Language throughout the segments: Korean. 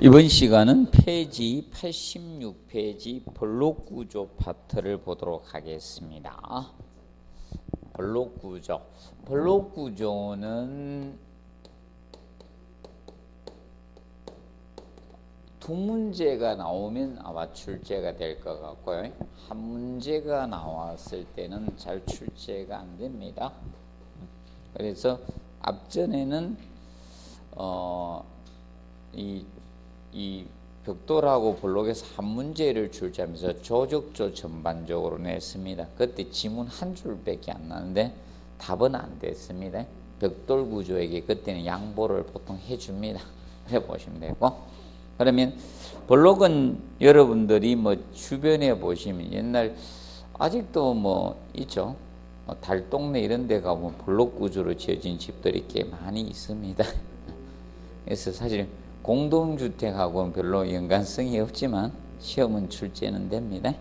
이번 시간은 페이지 86페이지 블록 구조 파트를 보도록 하겠습니다. 블록 구조. 블록 구조는 두 문제가 나오면 아마 출제가 될 것 같고요. 한 문제가 나왔을 때는 잘 출제가 안 됩니다. 그래서 앞전에는 이 벽돌하고 블록에서 한 문제를 출제하면서 조적조 전반적으로 냈습니다. 그때 지문 한 줄밖에 안 나는데 답은 안 됐습니다. 벽돌 구조에게 그때는 양보를 보통 해줍니다. 해보시면 되고, 그러면 블록은 여러분들이 뭐 주변에 보시면 옛날 아직도 뭐 있죠. 달동네 이런 데 가보면 블록 구조로 지어진 집들이 꽤 많이 있습니다. 그래서 사실 공동주택하고는 별로 연관성이 없지만 시험은 출제는 됩니다.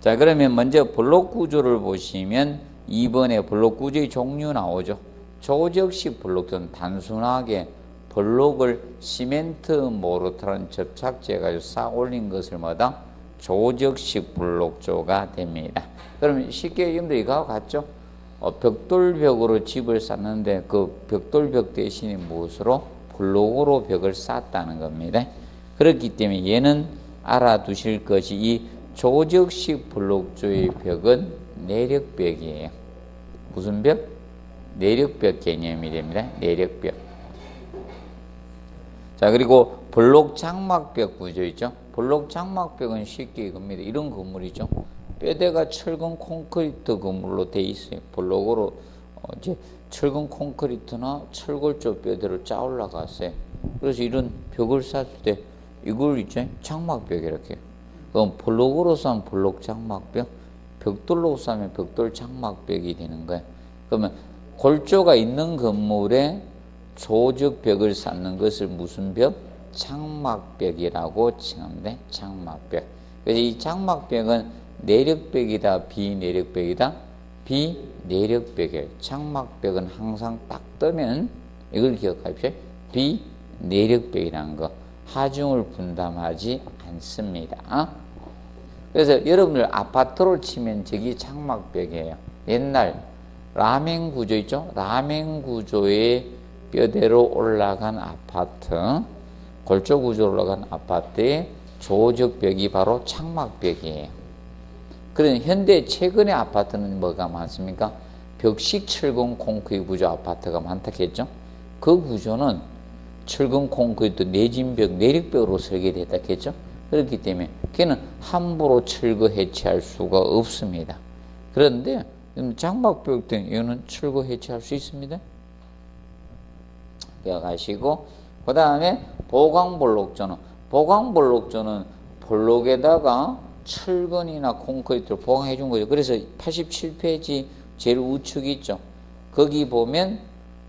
자, 그러면 먼저 블록 구조를 보시면 2번에 블록 구조의 종류 나오죠. 조적식 블록은 단순하게 블록을 시멘트 모르타르 접착제 가지고 쌓아 올린 것을 뭐다? 조적식 블록조가 됩니다. 그러면 쉽게 여러분들 이거하고 같죠? 벽돌벽으로 집을 쌓는데 그 벽돌벽 대신에 무엇으로? 블록으로 벽을 쌓았다는 겁니다. 그렇기 때문에 얘는 알아두실 것이 이 조적식 블록조의 벽은 내력벽이에요. 무슨 벽? 내력벽 개념이 됩니다. 내력벽. 자, 그리고 블록 장막벽 구조 있죠. 블록 장막벽은 쉽게 이겁니다. 이런 건물이죠. 뼈대가 철근 콘크리트 건물로 돼 있어요. 블록으로 이제 철근 콘크리트나 철골조 뼈대로 짜 올라갔어요. 그래서 이런 벽을 쌓을 때 이걸 이제 장막벽 이렇게. 그럼 블록으로 쌓은 블록 장막벽, 벽돌로 쌓으면 벽돌 장막벽이 되는 거예요. 그러면 골조가 있는 건물에 조적벽을 쌓는 것을 무슨 벽? 장막벽이라고 칭합니다. 장막벽. 그래서 이 장막벽은 내력벽이다, 비내력벽이다? 비내력벽이에요. 장막벽은 항상 딱 뜨면 이걸 기억하십시오. 비내력벽이라는 거. 하중을 분담하지 않습니다. 그래서 여러분들 아파트로 치면 저기 장막벽이에요. 옛날 라멘 구조 있죠? 라멘 구조의 뼈대로 올라간 아파트, 골조 구조로 올라간 아파트의 조적벽이 바로 장막벽이에요. 그런데 현대 최근의 아파트는 뭐가 많습니까? 벽식 철근 콘크리트 구조 아파트가 많다겠죠? 그 구조는 철근 콘크리트 내진벽, 내력벽으로 설계됐다겠죠? 그렇기 때문에 걔는 함부로 철거 해체할 수가 없습니다. 그런데 장막벽 등 이거는 철거 해체할 수 있습니다. 기억하시고, 그 다음에 보강블록조는, 보강블록조는 블록에다가 철근이나 콘크리트를 보강해 준 거죠. 그래서 87페이지 제일 우측 있죠. 거기 보면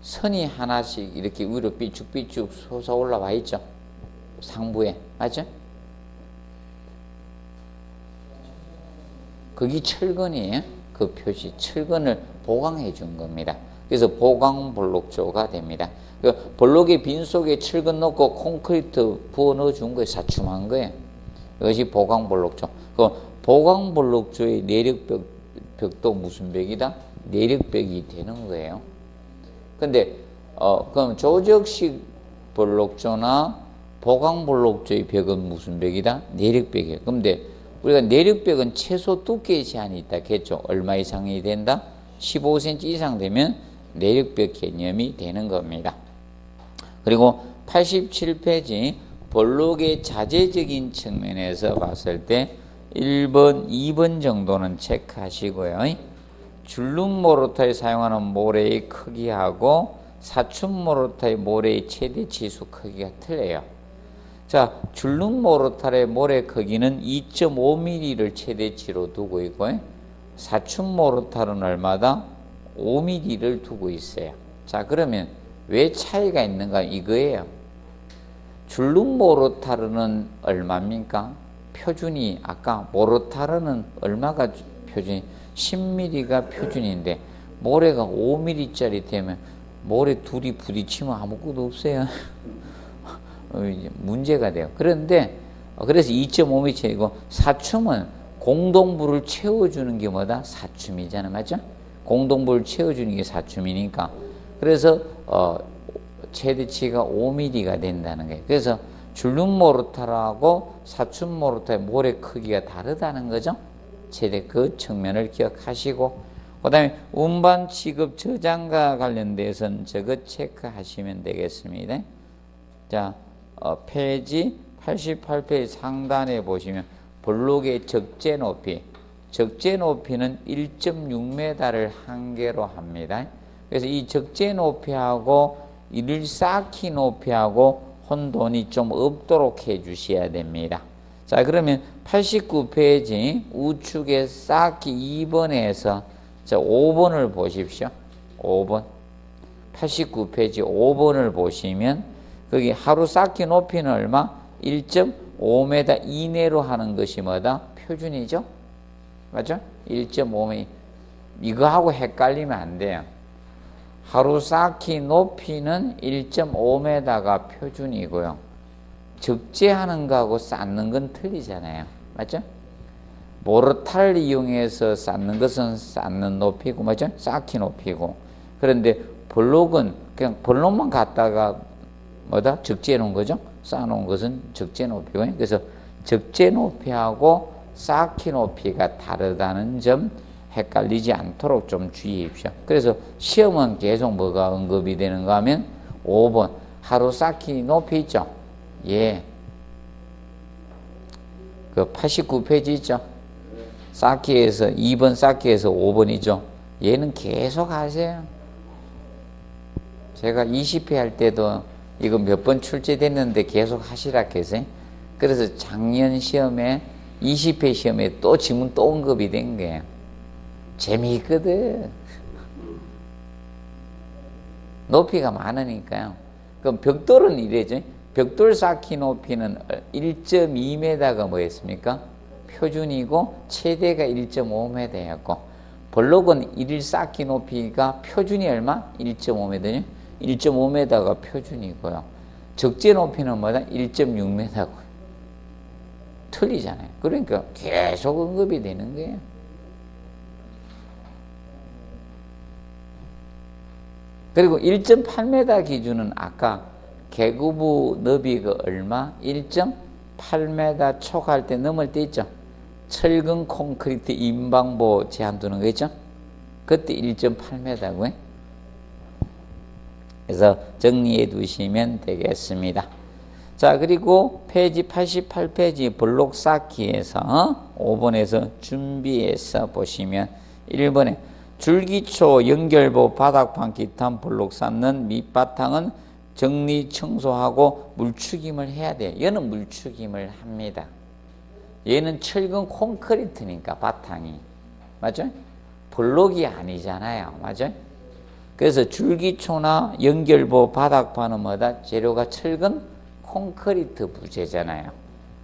선이 하나씩 이렇게 위로 삐쭉삐쭉 솟아 올라와 있죠. 상부에. 맞죠? 거기 철근이에요. 그 표시. 철근을 보강해 준 겁니다. 그래서 보강블록조가 됩니다. 블록의 빈속에 철근 넣고 콘크리트 부어 넣어 준 거예요. 사춤한 거예요. 이것이 보강블록조. 그 보강블록조의 내력벽도 무슨 벽이다? 내력벽이 되는 거예요. 근데 그럼 조적식 블록조나 보강블록조의 벽은 무슨 벽이다? 내력벽이에요. 근데 우리가 내력벽은 최소 두께의 제한이 있다겠죠. 얼마 이상이 된다? 15cm 이상 되면 내력벽 개념이 되는 겁니다. 그리고 87페이지 블록의 자재적인 측면에서 봤을 때 1번, 2번 정도는 체크하시고요. 줄눈 모르타에 사용하는 모래의 크기하고 사춘 모르타의 모래의 최대 치수 크기가 틀려요. 자, 줄눈 모르타의 모래 크기는 2.5mm를 최대치로 두고 있고요. 사춘 모르타는 얼마다? 5mm를 두고 있어요. 자, 그러면 왜 차이가 있는가? 이거예요. 줄눈 모르타르는 얼마입니까? 표준이 아까 모르타르는 얼마가 표준이? 10mm가 표준인데 모래가 5mm짜리 되면 모래 둘이 부딪히면 아무것도 없어요. 문제가 돼요. 그런데 그래서 2.5m이고 사춤은 공동부를 채워주는 게 뭐다? 사춤이잖아, 맞죠? 공동부를 채워주는 게 사춤이니까. 그래서 최대치가 5mm가 된다는 거예요. 그래서 줄눈 모르타르하고 사춤 모르타르의 모래 크기가 다르다는 거죠. 최대 그 측면을 기억하시고, 그 다음에 운반 취급 저장과 관련돼서는 저거 체크하시면 되겠습니다. 자, 페이지 88페이지 상단에 보시면 블록의 적재 높이, 적재 높이는 1.6m를 한계로 합니다. 그래서 이 적재 높이하고 이를 쌓기 높이하고 혼돈이 좀 없도록 해 주셔야 됩니다. 자, 그러면 89페이지 우측에 쌓기 2번에서 자, 5번을 보십시오. 5번. 89페이지 5번을 보시면 거기 하루 쌓기 높이는 얼마? 1.5m 이내로 하는 것이 뭐다? 표준이죠? 맞죠? 1.5m. 이거하고 헷갈리면 안 돼요. 하루 쌓기 높이는 1.5m가 표준이고요. 적재하는 거하고 쌓는 건 틀리잖아요. 맞죠? 모르타르를 이용해서 쌓는 것은 쌓는 높이고, 맞죠? 쌓기 높이고. 그런데 블록은 그냥 블록만 갖다가 뭐다? 적재해 놓은 거죠? 쌓아 놓은 것은 적재 높이고요. 그래서 적재 높이하고 쌓기 높이가 다르다는 점 헷갈리지 않도록 좀 주의하십시오. 그래서 시험은 계속 뭐가 언급이 되는가 하면 5번 하루 쌓기 높이 있죠? 예. 그 89페이지 있죠? 쌓기에서 2번 쌓기에서 5번이죠. 얘는 계속 하세요. 제가 20회 할 때도 이거 몇 번 출제됐는데 계속 하시라 해서 그래서 작년 시험에 20회 시험에 또 지문 또 언급이 된 거예요. 재미있거든. 높이가 많으니까요. 그럼 벽돌은 이래죠. 벽돌 쌓기 높이는 1.2m가 뭐였습니까? 표준이고 최대가 1.5m였고 블록은 1일 쌓기 높이가 표준이 얼마? 1.5m요. 1.5m가 표준이고요. 적재 높이는 뭐다? 1.6m고요. 틀리잖아요. 그러니까 계속 언급이 되는 거예요. 그리고 1.8m 기준은 아까 계구부 너비가 얼마? 1.8m 촉할 때 넘을 때 있죠. 철근 콘크리트 임방보 제한 두는 거 있죠. 그때 1.8m고요. 그래서 정리해 두시면 되겠습니다. 자, 그리고 페이지 88페이지 블록 쌓기에서 5번에서 준비해서 보시면 1번에 줄기초, 연결부, 바닥판, 기탄 블록 쌓는 밑바탕은 정리, 청소하고 물추김을 해야 돼요. 얘는 물추김을 합니다. 얘는 철근 콘크리트니까 바탕이. 맞죠? 블록이 아니잖아요. 맞죠? 그래서 줄기초나 연결부, 바닥판은 뭐다? 재료가 철근 콘크리트 부재잖아요.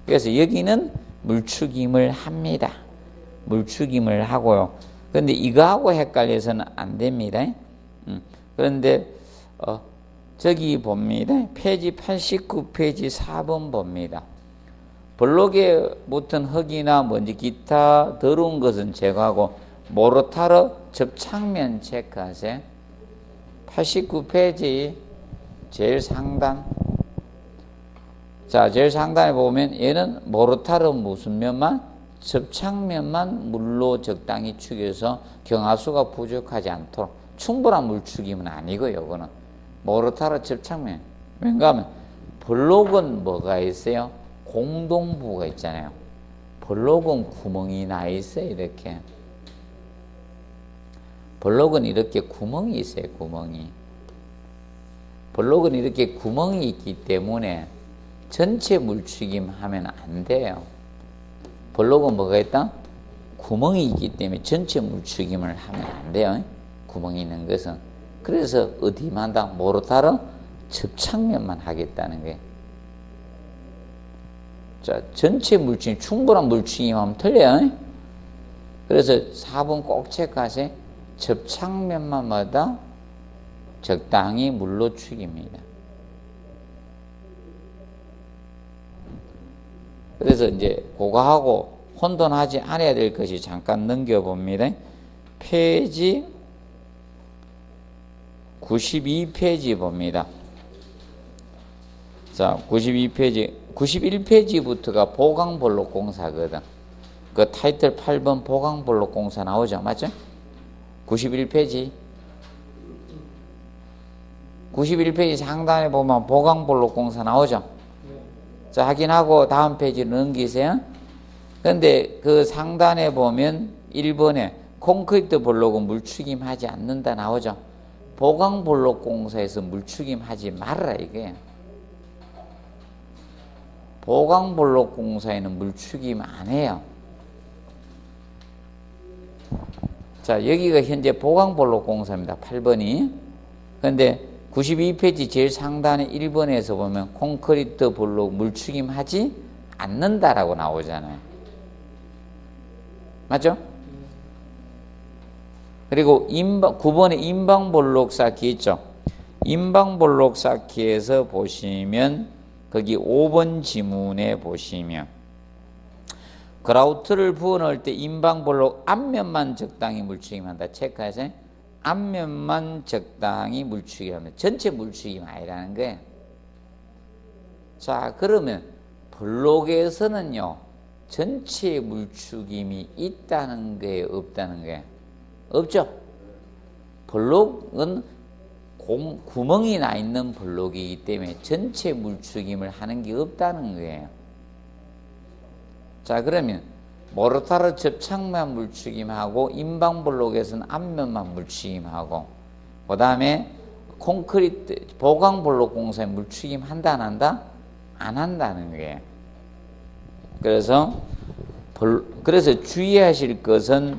그래서 여기는 물추김을 합니다. 물추김을 하고요. 그런데 이거하고 헷갈려서는 안 됩니다. 그런데 저기 봅니다. 페이지 89페이지 4번 봅니다. 블록에 묻은 흙이나 먼지 기타 더러운 것은 제거하고 모르타르 접착면 체크하세요. 89페이지 제일 상단. 자, 제일 상단에 보면 얘는 모르타르 무슨 면만? 접착면만 물로 적당히 축여서 경화수가 부족하지 않도록 충분한 물 축임은 아니고요. 이거는 모르타르 접착면. 왜인가 하면 블록은 뭐가 있어요? 공동부가 있잖아요. 블록은 구멍이 나 있어요. 이렇게. 블록은 이렇게 구멍이 있어요. 구멍이. 블록은 이렇게 구멍이 있기 때문에 전체 물추김 하면 안 돼요. 블록은 뭐가 있다? 구멍이 있기 때문에 전체 물추김을 하면 안 돼요. 구멍이 있는 것은. 그래서 어디만 한다? 모르타르 접착면만 하겠다는 거예요. 자, 전체 물추김, 충분한 물추김 하면 틀려요. 그래서 4번 꼭 체크하세요. 접착면마다 적당히 물로 축입니다. 그래서 이제 그거하고 혼돈하지 않아야 될 것이 잠깐 넘겨봅니다. 페이지 92페이지 봅니다. 자, 92페이지, 91페이지부터가 보강볼록 공사거든. 그 타이틀 8번 보강볼록 공사 나오죠? 맞죠? 91페이지. 91페이지 상단에 보면 보강볼록 공사 나오죠? 자, 확인하고 다음 페이지로 넘기세요. 근데 그 상단에 보면 1번에 콘크리트 볼록은 물추김 하지 않는다 나오죠? 보강볼록 공사에서 물추김 하지 말아라 이게. 보강볼록 공사에는 물추김 안 해요. 자, 여기가 현재 보강볼록 공사입니다. 8번이. 근데 92페이지 제일 상단에 1번에서 보면 콘크리트 볼록 물추김 하지 않는다라고 나오잖아요. 맞죠? 그리고 9번에 인방볼록 쌓기 있죠? 인방볼록 쌓기에서 보시면 거기 5번 지문에 보시면 그라우트를 부어넣을 때 인방볼록 앞면만 적당히 물추김한다. 체크하세요. 앞면만 적당히 물추김합니다. 전체 물추김 아니라는 거예요. 자, 그러면 볼록에서는요 전체 물추김이 있다는 거예요, 없다는 거예요? 없죠. 볼록은 구멍이 나 있는 볼록이기 때문에 전체 물추김을 하는 게 없다는 거예요. 자, 그러면 모르타르 접착만 물추김하고 인방볼록에서는 앞면만 물추김하고 그 다음에 콘크리트 보강볼록 공사에 물추김 한다 안 한다? 안 한다는 거예요. 그래서 주의하실 것은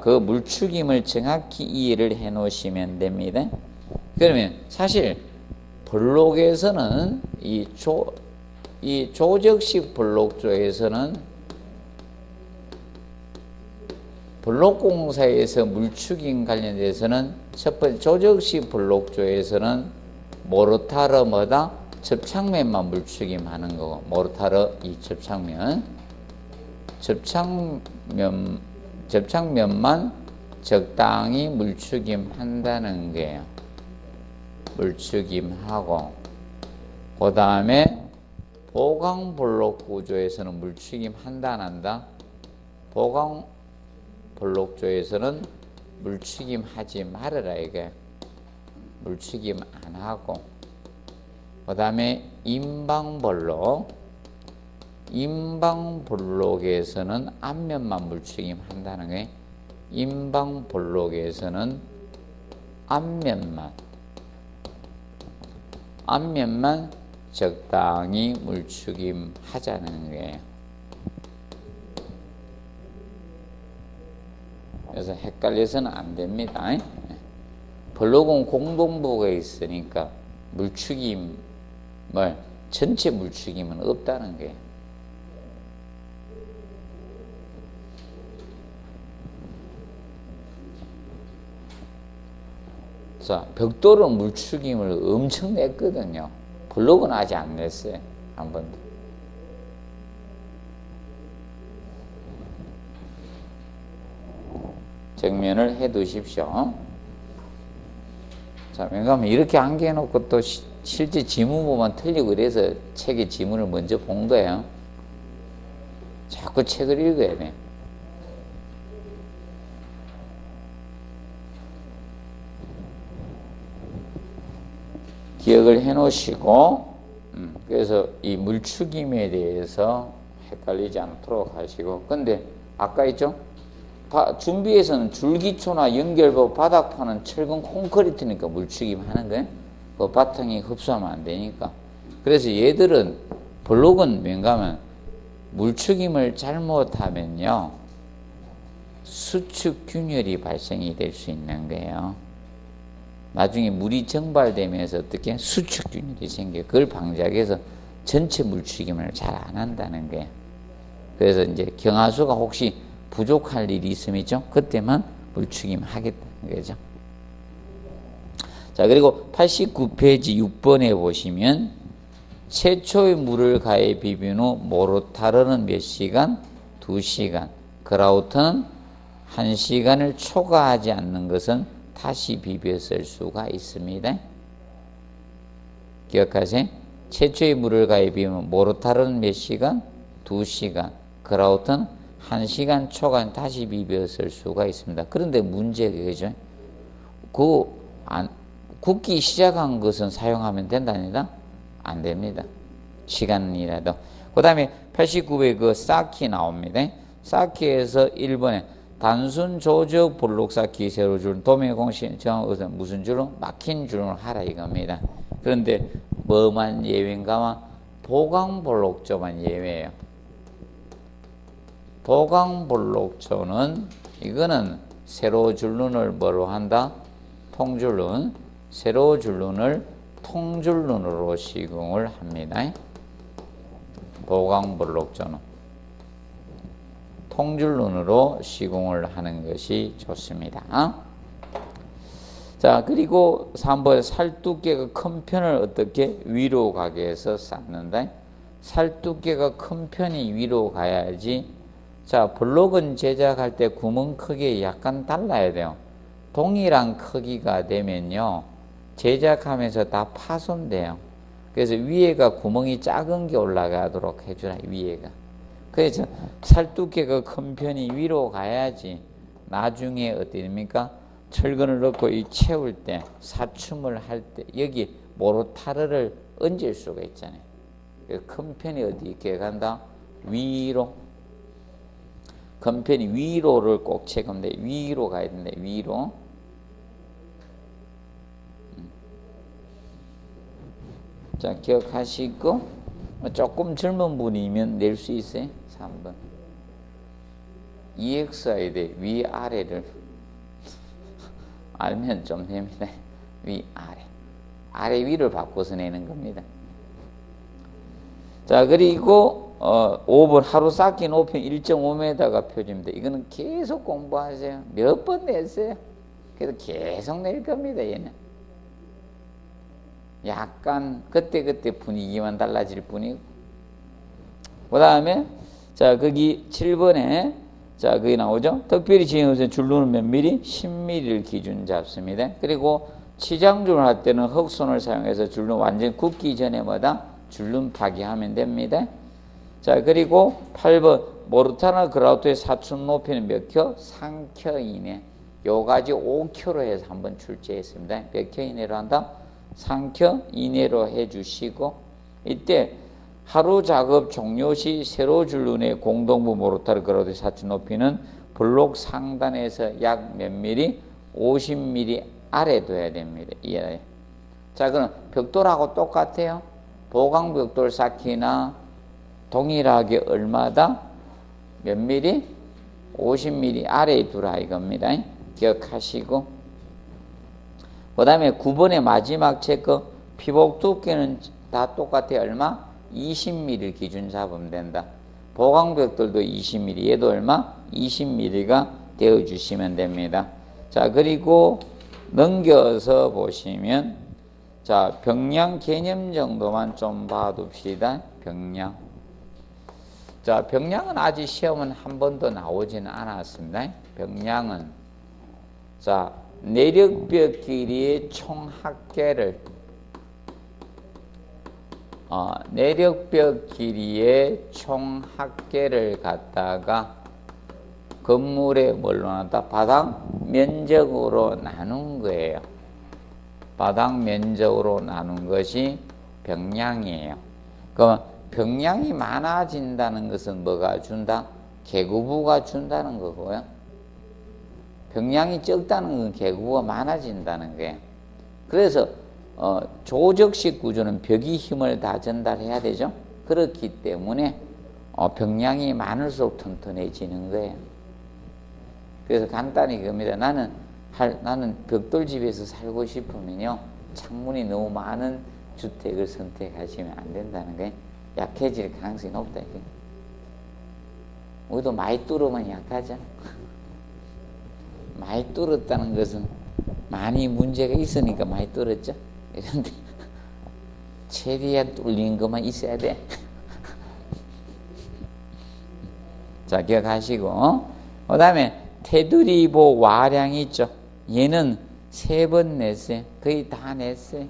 그 물추김을 정확히 이해를 해 놓으시면 됩니다. 그러면 사실 볼록에서는 이 조적식 볼록 쪽에서는 볼록 공사에서 물추김 관련돼서는 첫 번째 조적식 볼록 쪽에서는 모르타르 뭐다? 접착면만 물추김 하는 거고, 모르타르 이 접착면만 적당히 물추김 한다는 거예요. 물추김하고 그 다음에 보강볼록 구조에서는 물추김 한다 안 한다? 보강볼록 조에서는 물추김 하지 말아라 이게. 물추김 안 하고 그 다음에 인방볼록에서는 앞면만 물추김 한다는 거예요. 인방볼록에서는 앞면만 적당히 물추김 하자는 거예요. 그래서 헷갈려서는 안 됩니다. 볼록은 공동부가 있으니까 물추김을 전체 물추김은 없다는 거예요. 자, 벽돌은 물추김을 엄청 냈거든요. 볼록은 아직 안 냈어요. 한 번도. 정면을 해 두십시오. 자, 왜냐하면 이렇게 안겨놓고 또 실제 지문 보면 틀리고 이래서 책의 지문을 먼저 본 거예요. 자꾸 책을 읽어야 돼. 기억을 해 놓으시고, 그래서 이 물추김에 대해서 헷갈리지 않도록 하시고, 근데 아까 있죠? 준비에서는 줄기초나 연결부 바닥판은 철근 콘크리트니까 물추김 하는 거예요. 그 바탕이 흡수하면 안 되니까. 그래서 얘들은 볼록은 뭔가면 물추김을 잘못하면요 수축 균열이 발생이 될 수 있는 거예요. 나중에 물이 증발되면서 어떻게 수축 균열이 생겨요. 그걸 방지하기 위해서 전체 물추김을 잘 안 한다는 거예요. 그래서 이제 경하수가 혹시 부족할 일이 있으면 있죠? 그때만 물추김 하겠다는 거죠. 자, 그리고 89페이지 6번에 보시면 최초의 물을 가에 비빈 후 모르타르는 몇 시간? 2시간. 그라우트는 1시간을 초과하지 않는 것은 다시 비벼 쓸 수가 있습니다. 기억하세요? 최초의 물을 가에 비비면 모르타르는 몇 시간? 2시간. 그라우트는 1시간 초간 다시 비벼 쓸 수가 있습니다. 그런데 문제가 그죠? 굽기 시작한 것은 사용하면 된다니다? 안 됩니다. 시간이라도. 그 다음에 89회 그 쌓기 나옵니다. 쌓기에서 1번에 단순 조적 볼록 쌓기 세로 줄 도매 공식 정하고서 무슨 줄로? 막힌 줄로 하라 이겁니다. 그런데 뭐만 예외인가마? 보강볼록조만 예외예요. 보강볼록조는 이거는 세로 줄눈을 뭐로 한다? 통줄눈. 세로 줄눈을 통줄눈으로 시공을 합니다. 보강볼록조는 통줄눈으로 시공을 하는 것이 좋습니다. 자, 그리고 3번 살두께가 큰 편을 어떻게 위로 가게 해서 쌓는다. 살두께가 큰 편이 위로 가야지. 자, 블록은 제작할 때 구멍 크기 약간 달라야 돼요. 동일한 크기가 되면요 제작하면서 다 파손돼요. 그래서 위에가 구멍이 작은 게 올라가도록 해주라. 위에가. 그래서 살두께가 큰 편이 위로 가야지 나중에 어떻게 됩니까? 철근을 넣고 이 채울 때 사춤을 할 때 여기 모르타르를 얹을 수가 있잖아요. 큰 편이 어디 있게 간다? 위로. 큰 편이 위로를 꼭 체크하면 돼. 위로 가야 된다. 위로. 자, 기억하시고 조금 젊은 분이면 낼 수 있어요. 3번. EX해야 돼. 위아래를. 알면 좀 됩니다. 위아래. 아래 위를 바꿔서 내는 겁니다. 자, 그리고 5번 하루 쌓기 높이 1.5m가 표준입니다. 이거는 계속 공부하세요. 몇 번 냈어요. 그래서 계속 낼 겁니다. 얘는. 약간 그때그때 분위기만 달라질 뿐이고. 그 다음에 자, 거기 7번에 자, 거기 나오죠. 특별히 지정해서 줄눈은 몇 미리? 10mm를 기준 잡습니다. 그리고 치장줄을 할 때는 흑손을 사용해서 줄눈 완전 굳기 전에 뭐다? 줄눈 파기하면 됩니다. 자, 그리고 8번 모르타르 그라우트의 사춘 높이는 몇 켜? 3켜 이내. 요가지 5켜로 해서 한번 출제했습니다. 몇 켜 이내로 한다? 3켜 이내로 해주시고, 이때 하루 작업 종료 시 세로 줄눈의 공동부 모르타르 그라우트의 사춘 높이는 블록 상단에서 약 몇 미리? 50mm 아래 둬야 됩니다. 이해해요? 자, 그럼 벽돌하고 똑같아요. 보강벽돌 쌓기나 동일하게 얼마다? 몇 미리? 50mm 아래에 두라 이겁니다. 기억하시고. 그 다음에 9번의 마지막 체크. 피복 두께는 다 똑같아요. 얼마? 20mm를 기준 잡으면 된다. 보강벽돌도 20mm, 얘도 얼마? 20mm가 되어주시면 됩니다. 자, 그리고 넘겨서 보시면 자, 병량 개념 정도만 좀 봐둡시다. 병량. 자, 병량은 아직 시험은 한 번도 나오지는 않았습니다. 병량은 자, 내력벽 길이의 총 합계를 내력벽 길이의 총 합계를 갖다가 건물에 뭘로 나눴다? 바닥 면적으로 나눈 거예요. 바닥 면적으로 나눈 것이 병량이에요. 그럼 병량이 많아진다는 것은 뭐가 준다? 계구부가 준다는 거고요. 병량이 적다는 건 계구부가 많아진다는 거예요. 그래서 조적식 구조는 벽이 힘을 다 전달해야 되죠. 그렇기 때문에 병량이 많을수록 튼튼해지는 거예요. 그래서 간단히 그겁니다. 나는 벽돌집에서 살고 싶으면요, 창문이 너무 많은 주택을 선택하시면 안 된다는 거예요. 약해질 가능성이 높다. 우리도 많이 뚫으면 약하죠. 많이 뚫었다는 것은 많이 문제가 있으니까 많이 뚫었죠. 이런데 최대한 뚫린 것만 있어야 돼. 자, 기억하시고. 그 다음에 테두리보 와량 있죠. 얘는 3번 냈어요. 거의 다 냈어요.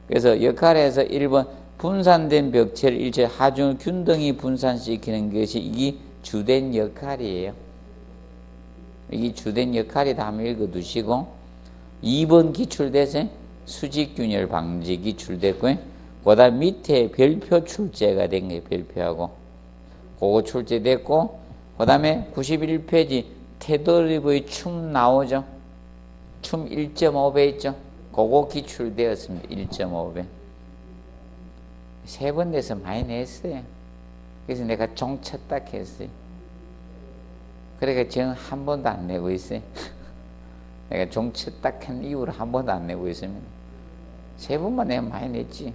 그래서 역할에서 1번 분산된 벽체를 일체 하중을 균등히 분산시키는 것이 이게 주된 역할이에요. 이게 주된 역할이다 하면 읽어두시고, 2번 기출돼서 수직균열 방지 기출됐고요. 그 다음 밑에 별표 출제가 된 거예요. 별표하고 그거 출제됐고, 그 다음에 91페이지 테두리의 춤 나오죠. 춤 1.5배 있죠. 그거 기출되었습니다. 1.5배. 3번 내서 많이 냈어요. 그래서 내가 종쳤다 했어요. 그러니까 저는 한 번도 안 내고 있어요. 내가 종쳤다 한 이후로 한 번도 안 내고 있습니다. 3번만 내면 많이 냈지.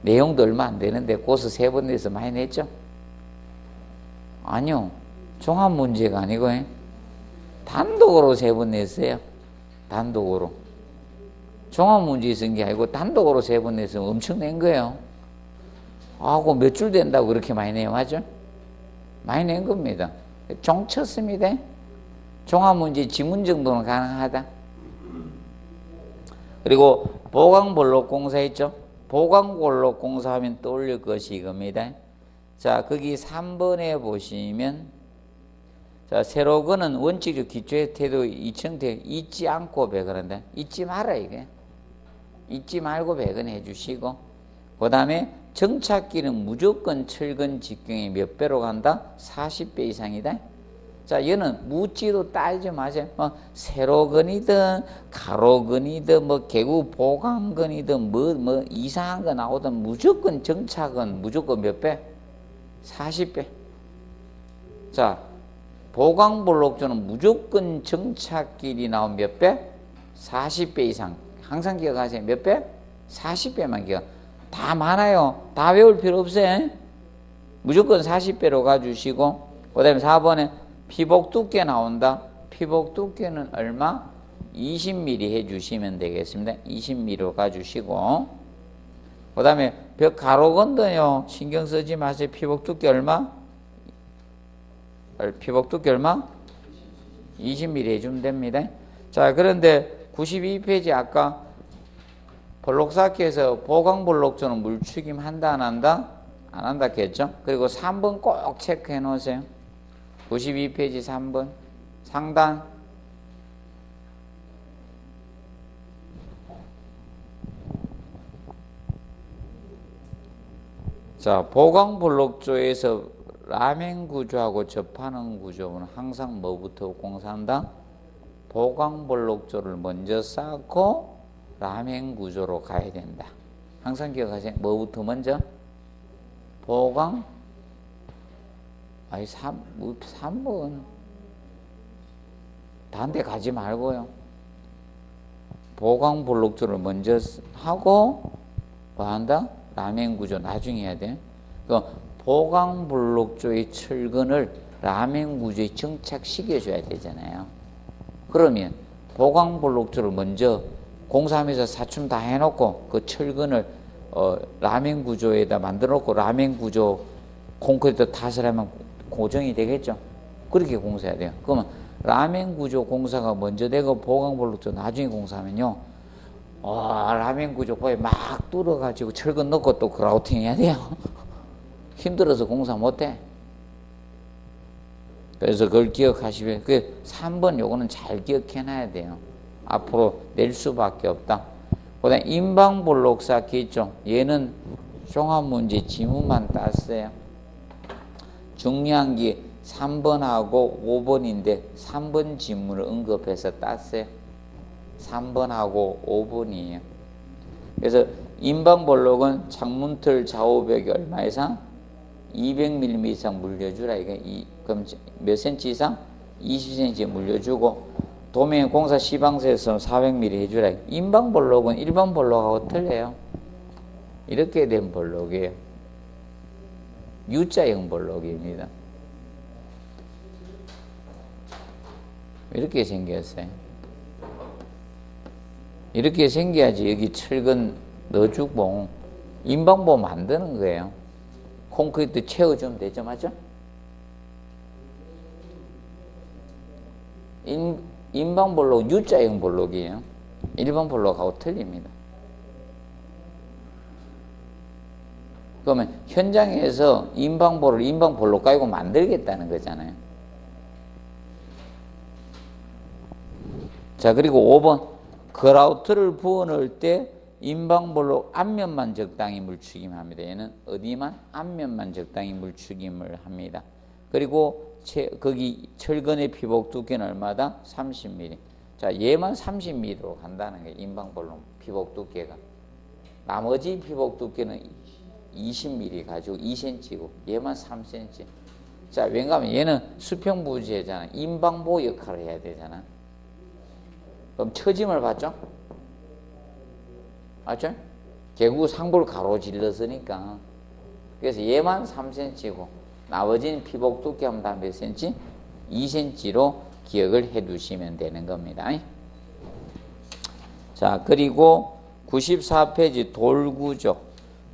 내용도 얼마 안 되는데 고서 3번 내서 많이 냈죠? 아니요. 종합 문제가 아니고 단독으로 3번 냈어요. 단독으로. 종합 문제 쓴 게 아니고 단독으로 3번 내서 엄청 낸 거예요. 그 몇 줄 된다고 그렇게 많이 내요. 맞죠? 많이 낸 겁니다. 종쳤습니다. 종합 문제 지문 정도는 가능하다. 그리고 보강블록 공사 있죠? 보강블록 공사하면 떠올릴 것이 이겁니다. 자, 거기 3번에 보시면, 자, 세로 그는 원칙적 기초의 태도 이청태 잊지 않고 배건한다. 잊지 마라, 이게. 잊지 말고 배건해 주시고, 그 다음에 정착기는 무조건 철근 직경이 몇 배로 간다? 40배 이상이다. 자, 얘는 묻지도 따지지 마세요. 세로근이든 가로근이든 개구 보강근이든 이상한 거 나오든 무조건 정착은 무조건 몇 배? 40배. 자, 보강블록조는 무조건 정착길이 나온 몇 배? 40배 이상. 항상 기억하세요. 몇 배? 40배만 기억. 다 많아요. 다 외울 필요 없어요. 무조건 40배로 가주시고, 그 다음에 4번에 피복 두께 나온다. 피복 두께는 얼마? 20mm 해주시면 되겠습니다. 20mm로 가주시고, 그 다음에 벽 가로건도요, 신경 쓰지 마세요. 피복 두께 얼마? 피복 두께 얼마? 20mm 해주면 됩니다. 자, 그런데 92페이지 아까 블록 쌓기에서 보강블록조는 물추김 한다 안 한다? 안 한다 했죠? 그리고 3번 꼭 체크해 놓으세요. 92페이지 3번 상단. 자, 보강블록조에서 라멘 구조하고 접하는 구조는 항상 뭐부터 공사한다? 보강블록조를 먼저 쌓고 라멘 구조로 가야 된다. 항상 기억하세요. 뭐부터 먼저? 보강? 3번. 다른데 가지 말고요. 보강블록조를 먼저 하고 뭐 한다? 라멘 구조 나중에 해야 돼. 보강블록조의 철근을 라멘 구조에 정착시켜줘야 되잖아요. 그러면 보강블록조를 먼저 공사하면서 사춤 다 해놓고 그 철근을 라멘 구조에다 만들어 놓고 라멘 구조 콘크리트 탓을 하면 고정이 되겠죠. 그렇게 공사해야 돼요. 그러면 라멘 구조 공사가 먼저 되고 보강블록조 나중에 공사하면요, 라멘 구조 거의 막 뚫어가지고 철근 넣고 또 그라우팅 해야 돼요. 힘들어서 공사 못해. 그래서 그걸 기억하시면, 3번 요거는 잘 기억해놔야 돼요. 앞으로 낼 수밖에 없다. 그 다음에 인방블록 쌓기 있죠. 얘는 종합문제 지문만 땄어요. 중요한 게 3번하고 5번인데 3번 지문을 언급해서 땄어요. 3번하고 5번이에요. 그래서 인방블록은 창문틀 좌우벽이 얼마 이상? 200mm 이상 물려주라. 그럼 몇 cm 이상? 20cm 물려주고, 도면 공사 시방세에서 400mm 해주라. 인방블록은 일반 블록하고 틀려요. 이렇게 된 블록이에요. U자형 블록입니다. 이렇게 생겼어요. 이렇게 생겨야지 여기 철근 넣어주고 인방보 만드는 거예요. 콘크리트 채워주면 되죠, 맞죠? 인방볼록 U자형 볼록이에요. 일반 볼록하고 틀립니다. 그러면 현장에서 인방볼을 인방볼록 깔고 만들겠다는 거잖아요. 자, 그리고 5번 그라우트를 부어넣을 때 인방볼록 앞면만 적당히 물추김 합니다. 얘는 어디만? 앞면만 적당히 물추김을 합니다. 그리고 거기 철근의 피복 두께는 얼마다? 30mm. 자, 얘만 30mm로 간다는 거예요. 인방볼록 피복 두께가. 나머지 피복 두께는 20mm 가지고 2cm고 얘만 3cm. 자, 왜냐하면 얘는 수평부지잖아. 인방보 역할을 해야 되잖아. 그럼 처짐을 받죠? 맞죠? 결국 상부를 가로질렀으니까. 그래서 얘만 3cm고 나머지는 피복 두께 하면 다 몇 cm? 2cm로 기억을 해 두시면 되는 겁니다. 자, 그리고 94페이지 돌구조.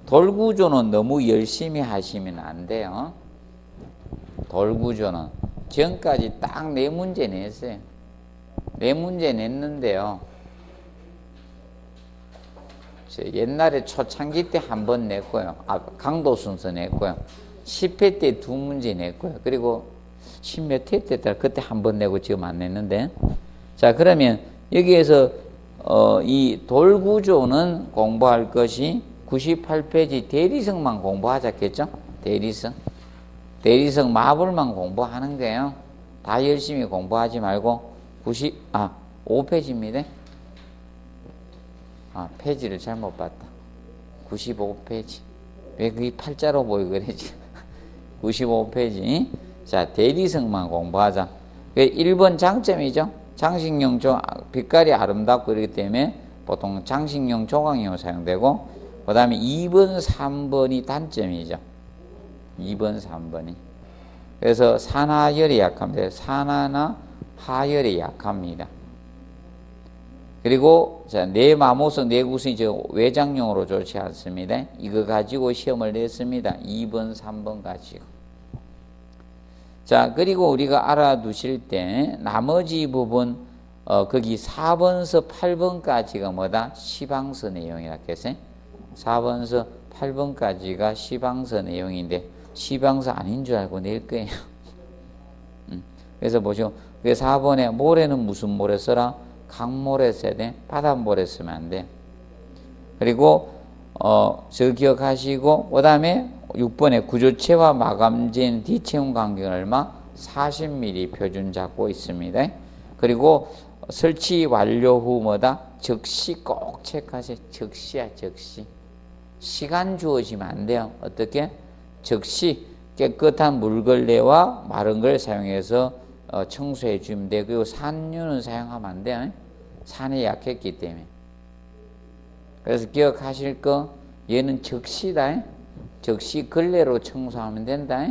돌구조는 너무 열심히 하시면 안 돼요. 돌구조는 지금까지 딱 4문제 냈어요. 4문제 냈는데요. 옛날에 초창기 때 한 번 냈고요. 강도 순서 냈고요. 10회 때 2문제 냈고요. 그리고 10몇 회 때 그때 한 번 내고 지금 안 냈는데. 자, 그러면 여기에서 이 돌구조는 공부할 것이 98페이지 대리석만 공부하자겠죠? 대리석. 대리석 마블만 공부하는 거예요. 다 열심히 공부하지 말고 5페이지입니다. 페이지를 잘못 봤다. 95페이지. 왜 그게 팔자로 보이고 그러지? 95페이지. 자, 대리석만 공부하자. 1번 장점이죠. 장식용 빛깔이 아름답고 이렇기 때문에 보통 장식용 조각용으로 사용되고, 그 다음에 2번, 3번이 단점이죠. 2번, 3번이. 그래서 산화열이 약합니다. 산화나 하열이 약합니다. 그리고 자, 내마모성 내구성이 외장용으로 좋지 않습니다. 이거 가지고 시험을 냈습니다. 2번, 3번 가지고. 자, 그리고 우리가 알아두실 때 나머지 부분 거기 4번서 8번까지가 뭐다? 시방서 내용이라 했어요. 4번서 8번까지가 시방서 내용인데 시방서 아닌 줄 알고 낼 거예요. 그래서 보시고 4번에 모래는 무슨 모래 써라? 강모래 써야 돼. 바닷모래 쓰면 안 돼. 그리고 저 기억하시고, 그 다음에 6번에 구조체와 마감재는 뒤채운 간격은 얼마? 40mm 표준 잡고 있습니다. 그리고 설치 완료 후 뭐다? 적시 꼭 체크하세요. 적시야, 적시. 시간 주어지면 안 돼요. 어떻게? 적시 깨끗한 물걸레와 마른 걸 사용해서 청소해 주면 돼요. 그리고 산유는 사용하면 안 돼요. 산이 약했기 때문에. 그래서 기억하실 거, 얘는 적시다. 적시 걸레로 청소하면 된다.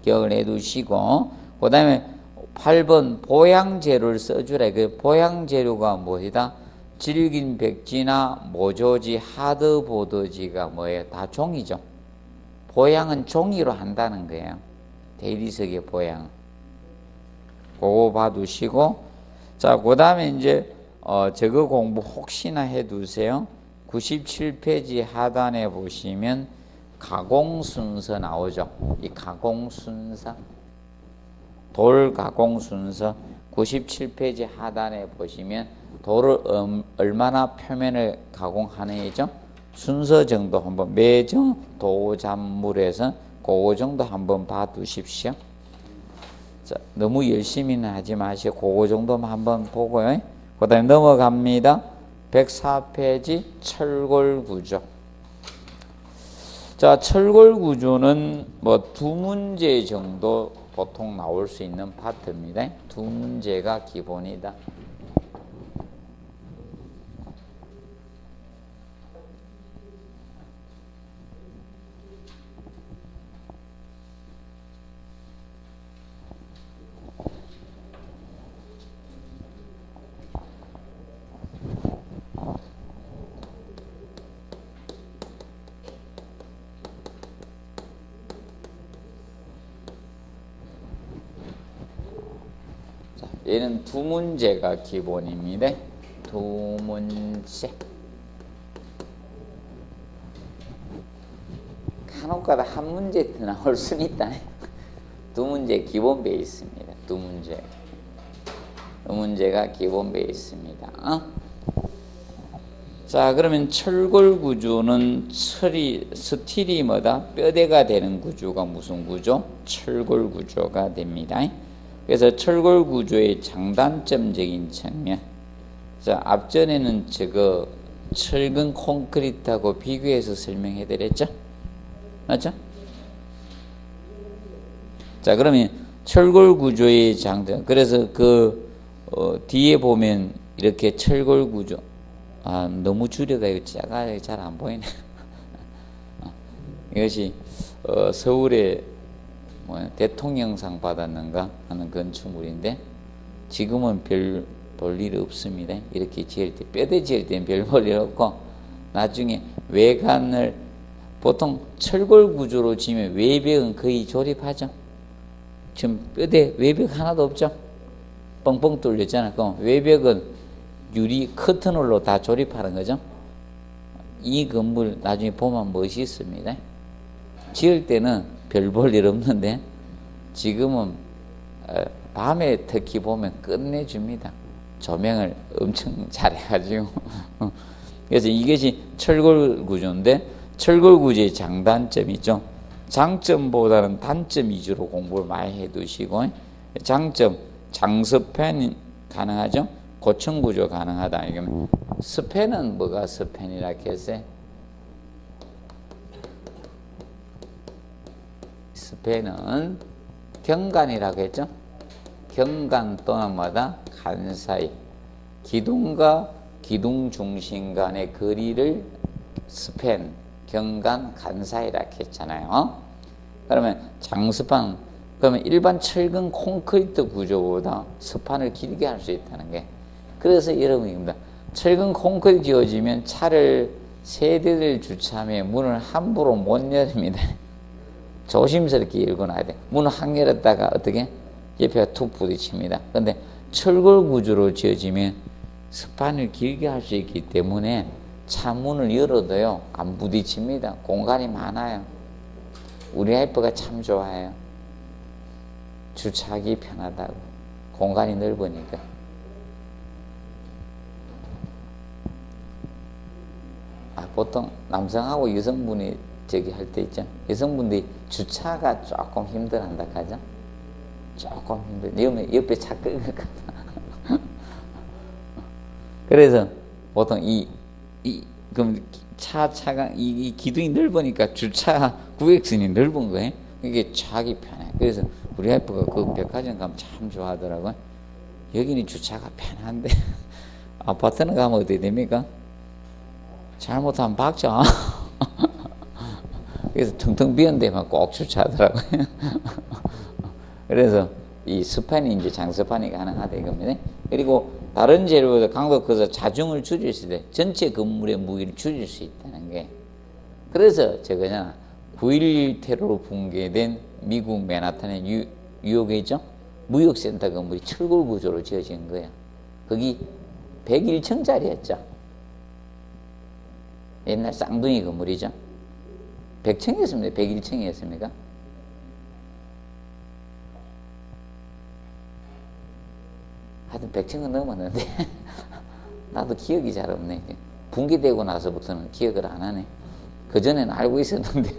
기억을 해 두시고, 그 다음에 8번 보양재료를 써주라. 그 보양재료가 뭐이다? 질긴 백지나 모조지, 하드보드지가 뭐예요? 다 종이죠. 보양은 종이로 한다는 거예요. 대리석의 보양. 그거 봐두시고, 자, 그 다음에 이제 저거 공부 혹시나 해두세요. 97페이지 하단에 보시면 가공순서 나오죠. 이 가공순서, 돌 가공순서 97페이지 하단에 보시면 돌을 얼마나 표면을 가공하느냐죠. 순서 정도 한번 매정 도잡물에서 그거 정도 한번 봐두십시오. 자, 너무 열심히는 하지 마시고 그거 정도만 한번 보고요. 그 다음에 넘어갑니다. 104페이지 철골구조. 자, 철골구조는 뭐 2문제 정도 보통 나올 수 있는 파트입니다. 2문제가 기본이다. 얘는 두 문제가 기본입니다. 두 문제. 간혹가다 한 문제 나올 수는 있다. 두 문제 기본 베이스입니다. 두 문제. 두 문제가 기본 베이스입니다. 자, 그러면 철골 구조는 스틸이 뭐다? 뼈대가 되는 구조가 무슨 구조? 철골 구조가 됩니다. 그래서 철골 구조의 장단점적인 측면. 자, 앞전에는 저거 철근 콘크리트하고 비교해서 설명해 드렸죠? 맞죠? 자, 그러면 철골 구조의 장점. 그래서 뒤에 보면 이렇게 철골 구조. 너무 줄여다 이거 작아 잘 안 보이네. 이것이 서울에 대통령상 받았는가 하는 건축물인데 지금은 별 볼 일 없습니다. 이렇게 지을 때 뼈대 지을 때는 별 볼 일 없고 나중에 외관을 보통 철골 구조로 지으면 외벽은 거의 조립하죠. 지금 뼈대 외벽 하나도 없죠. 뻥뻥 뚫렸잖아. 그럼 외벽은 유리 커튼홀로 다 조립하는 거죠. 이 건물 나중에 보면 멋있습니다. 지을 때는 별 볼 일 없는데 지금은 밤에 특히 보면 끝내줍니다. 조명을 엄청 잘해가지고. 그래서 이것이 철골 구조인데 철골 구조의 장단점이죠. 장점보다는 단점 위주로 공부를 많이 해두시고 장점, 장스팬 가능하죠. 고층 구조 가능하다. 이거는 스팬은 뭐가 스팬이라 했어요? 스팬은 경간이라고 했죠. 경간 또는 뭐다? 간 사이. 기둥과 기둥 중심 간의 거리를 스팬, 경간, 간 사이라 했잖아요. 그러면 장스판, 그러면 일반 철근 콘크리트 구조보다 스판을 길게 할 수 있다는 게. 그래서 여러분입니다. 철근 콘크리트 지어지면 차를 세 대를 주차하면 문을 함부로 못 열립니다. 조심스럽게 열고 놔야 돼. 문을 확 열었다가 어떻게? 옆에가 툭 부딪힙니다. 근데 철골 구조로 지어지면 스판을 길게 할 수 있기 때문에 차 문을 열어도요, 안 부딪힙니다. 공간이 많아요. 우리 와이프가 참 좋아해요. 주차하기 편하다고. 공간이 넓으니까. 보통 남성하고 여성분이 저기 할 때 있죠. 여성분들이 주차가 조금 힘들한다 하죠. 조금 힘들. 옆에 차 끌고 가다. 그래서 보통 그럼 차가 이 기둥이 넓으니까 주차 구획선이 넓은 거예요. 이게 차기 편해. 그래서 우리 와이프가 그 백화점 가면 참 좋아하더라고요. 여기는 주차가 편한데 아파트는 가면 어떻게 됩니까? 잘못하면 박죠. 그래서 텅텅 비은 데만 꼭 주차하더라고요. 그래서 이 스판이 이제 장스판이 가능하다 이겁니다. 그리고 다른 재료보다 강도 커서 자중을 줄일 수 있다. 전체 건물의 무게를 줄일 수 있다는 게. 그래서 저거냐 9.11 테러로 붕괴된 미국 맨하탄의 뉴욕이죠. 무역센터 건물이 철골 구조로 지어진 거예요. 거기 101층짜리였죠. 옛날 쌍둥이 건물이죠. 100층이었습니다. 101층이었습니까? 하여튼 100층은 넘었는데 나도 기억이 잘 없네. 붕괴되고 나서부터는 기억을 안 하네. 그전에는 알고 있었는데.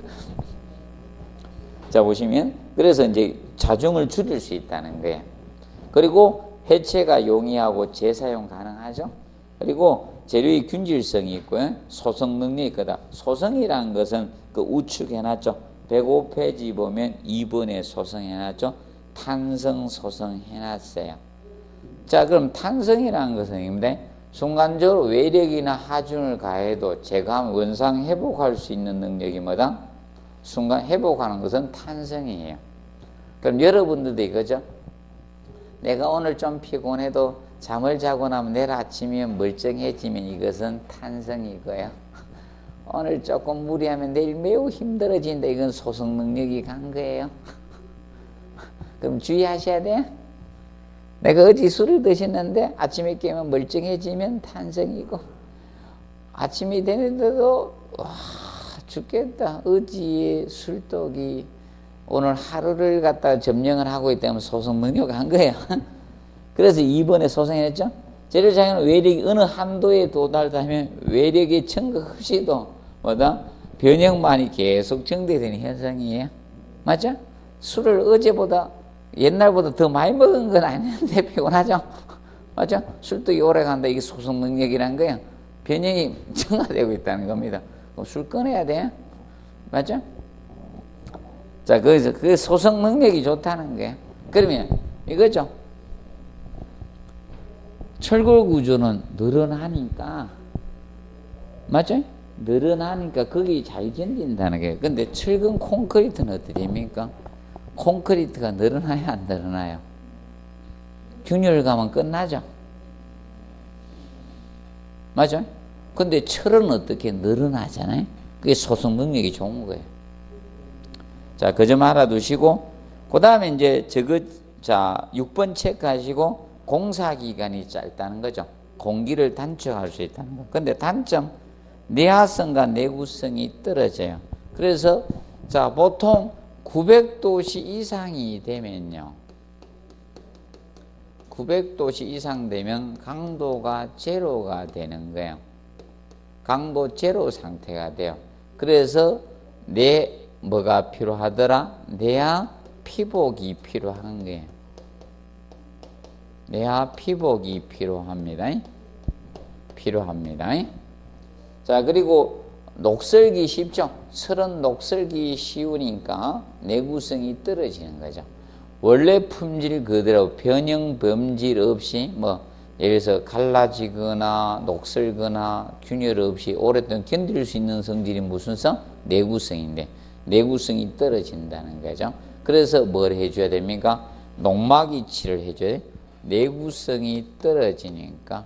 자, 보시면 그래서 이제 자중을 줄일 수 있다는 거예요. 그리고 해체가 용이하고 재사용 가능하죠. 그리고 재료의 균질성이 있고요. 소성 능력이 있거든. 소성이라는 것은 그 우측 해놨죠. 105페이지 보면 2번에 소성 해놨죠. 탄성, 소성 해놨어요. 자, 그럼 탄성이라는 것은 순간적으로 외력이나 하중을 가해도 제거하면 원상 회복할 수 있는 능력이 뭐다? 순간 회복하는 것은 탄성이에요. 그럼 여러분들도 이거죠? 내가 오늘 좀 피곤해도 잠을 자고 나면 내일 아침이면 멀쩡해지면 이것은 탄성이고요. 오늘 조금 무리하면 내일 매우 힘들어진다. 이건 소성 능력이 간 거예요. 그럼 주의하셔야 돼요. 내가 어제 술을 드셨는데 아침에 깨면 멀쩡해지면 탄성이고, 아침이 되는데도 와 죽겠다, 어제의 술독이 오늘 하루를 갖다가 점령을 하고 있다면 소송능력 한 거야. 그래서 이번에 소송했죠. 재료장애는 외력이 어느 한도에 도달하면 외력의 증거 없이도 뭐다 변형만이 계속 증대되는 현상이에요. 맞죠? 술을 어제보다 옛날보다 더 많이 먹은 건 아닌데 피곤하죠? 맞죠? 술독이 오래 간다. 이게 소송 능력이라는 거예요. 변형이 증가되고 있다는 겁니다. 그럼 술 끊어야 돼. 맞죠? 자, 거기서 그 소송 능력이 좋다는 거예요. 그러면 이거죠. 철골 구조는 늘어나니까, 맞죠? 늘어나니까 거기 잘 견딘다는 거예요. 근데 철근 콘크리트는 어떻게 됩니까? 콘크리트가 늘어나요, 안 늘어나요? 균열가면 끝나죠. 맞죠? 근데 철은 어떻게 늘어나잖아요? 그게 소송 능력이 좋은 거예요. 자, 그 점 알아두시고, 그 다음에 이제 자, 6번 체크하시고, 공사기간이 짧다는 거죠. 공기를 단축할 수 있다는 거. 근데 단점, 내화성과 내구성이 떨어져요. 그래서, 자, 보통 900도씨 이상이 되면요. 900도씨 이상 되면 강도가 제로가 되는 거예요. 강도 제로 상태가 돼요. 그래서 뭐가 필요하더라? 내화 피복이 필요한 거예요. 내화 피복이 필요합니다. 필요합니다. 자, 그리고 녹슬기 쉽죠? 철은 녹슬기 쉬우니까 내구성이 떨어지는 거죠. 원래 품질 그대로 변형 범질 없이 예를 들어서 갈라지거나 녹슬거나 균열 없이 오랫동안 견딜 수 있는 성질이 무슨 성? 내구성인데 내구성이 떨어진다는 거죠. 그래서 뭘 해줘야 됩니까? 농막이치를 해줘야 돼. 내구성이 떨어지니까